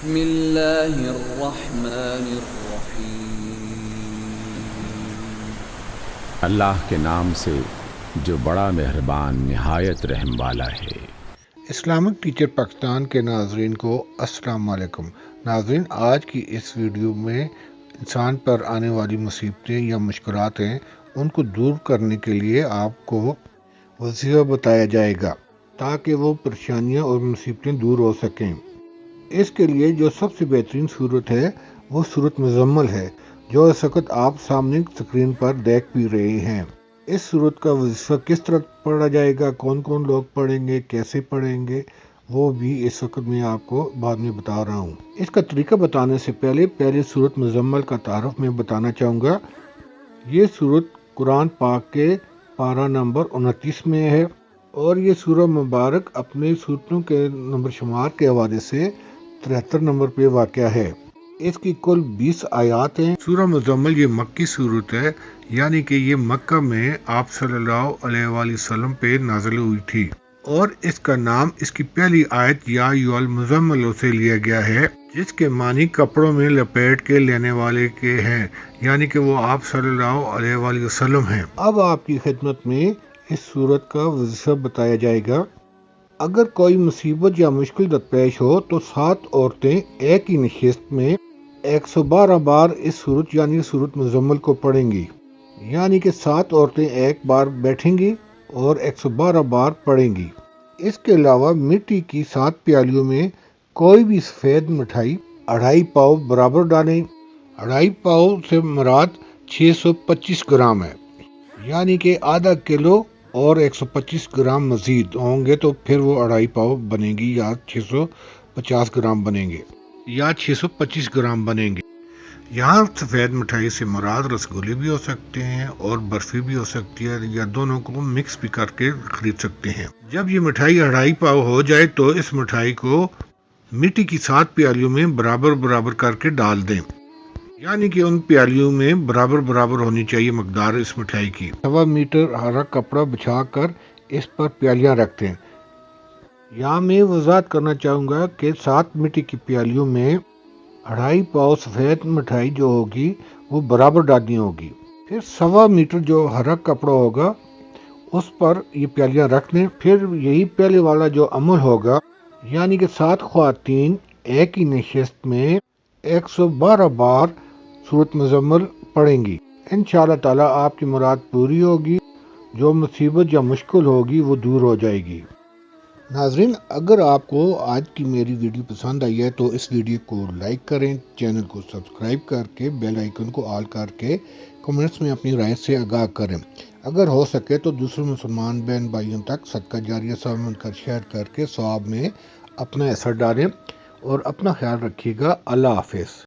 بسم اللہ الرحمن الرحیم۔ اللہ کے نام سے جو بڑا مہربان نہایت رحم والا ہے۔ اسلامک ٹیچر پاکستان کے ناظرین کو السلام علیکم۔ ناظرین، آج کی اس ویڈیو میں انسان پر آنے والی مصیبتیں یا مشکلات ہیں، ان کو دور کرنے کے لیے آپ کو وظیفہ بتایا جائے گا تاکہ وہ پریشانیاں اور مصیبتیں دور ہو سکیں۔ اس کے لیے جو سب سے بہترین صورت ہے وہ صورت مزمل ہے، جو اس وقت آپ سامنے اسکرین پر دیکھ بھی رہے ہیں۔ اس صورت کا وظیفہ کس طرح پڑھا جائے گا، کون کون لوگ پڑھیں گے، کیسے پڑھیں گے، وہ بھی اس وقت میں آپ کو بعد میں بتا رہا ہوں۔ اس کا طریقہ بتانے سے پہلے صورت مزمل کا تعارف میں بتانا چاہوں گا۔ یہ صورت قرآن پاک کے پارہ نمبر 29 میں ہے اور یہ سورہ مبارک اپنے صورتوں کے نمبر شمار کے حوالے سے 73 نمبر پہ واقع ہے۔ اس کی کل 20 آیات ہیں۔ سورہ مزمل یہ مکی صورت ہے، یعنی کہ یہ مکہ میں آپ صلی اللہ علیہ وآلہ وسلم پہ نازل ہوئی تھی، اور اس کا نام اس کی پہلی آیت یا ایھا المزمل سے لیا گیا ہے، جس کے معنی کپڑوں میں لپیٹ کے لینے والے کے ہیں، یعنی کہ وہ آپ صلی اللہ علیہ وآلہ وسلم ہیں۔ اب آپ کی خدمت میں اس صورت کا وظیفہ بتایا جائے گا۔ اگر کوئی مصیبت یا مشکل درپیش ہو تو 7 عورتیں ایک ہی نشست میں 112 بار اس صورت یعنی صورت مزمل کو پڑھیں گی، یعنی کہ 7 عورتیں ایک بار بیٹھیں گی اور 112 بار پڑھیں گی۔ اس کے علاوہ مٹی کی 7 پیالیوں میں کوئی بھی سفید مٹھائی 2.5 پاؤ برابر ڈالیں۔ 2.5 پاؤ سے مراد 625 گرام ہے، یعنی کہ آدھا کلو اور 125 گرام مزید ہوں گے تو پھر وہ 2.5 پاؤ بنے گی، یا 650 گرام بنیں گے، یا 625 گرام بنیں گے۔ یہاں سفید مٹھائی سے مراد رسگلے بھی ہو سکتے ہیں اور برفی بھی ہو سکتی ہے، یا دونوں کو مکس بھی کر کے خرید سکتے ہیں۔ جب یہ مٹھائی 2.5 پاؤ ہو جائے تو اس مٹھائی کو مٹی کی 7 پیالیوں میں برابر کر کے ڈال دیں، یعنی کہ ان پیالیوں میں برابر ہونی چاہیے مقدار اس مٹھائی کی۔ 1.25 میٹر ہرا کپڑا بچھا کر اس پر پیالیاں رکھ دیں۔ یہاں میں وضاحت کرنا چاہوں گا کہ 7 مٹی کی پیالیوں میں 2.5 پاؤ سفید مٹھائی جو ہوگی وہ برابر ڈالنی ہوگی۔ پھر 1.25 میٹر جو ہرا کپڑا ہوگا اس پر یہ پیالیاں رکھ دیں۔ پھر یہی پہلے والا جو عمل ہوگا، یعنی کہ 7 خواتین ایک ہی نشست میں 112 بار سورت مزمل پڑھیں گی۔ انشاءاللہ تعالیٰ آپ کی مراد پوری ہوگی، جو مصیبت یا مشکل ہوگی وہ دور ہو جائے گی۔ ناظرین، اگر آپ کو آج کی میری ویڈیو پسند آئی ہے تو اس ویڈیو کو لائک کریں، چینل کو سبسکرائب کر کے بیل آئیکن کو آل کر کے کمنٹس میں اپنی رائے سے آگاہ کریں۔ اگر ہو سکے تو دوسرے مسلمان بہن بھائیوں تک صدقہ جاریہ سامن کر شیئر کر کے ثواب میں اپنا اثر ڈالیں، اور اپنا خیال رکھیے گا۔ اللہ حافظ۔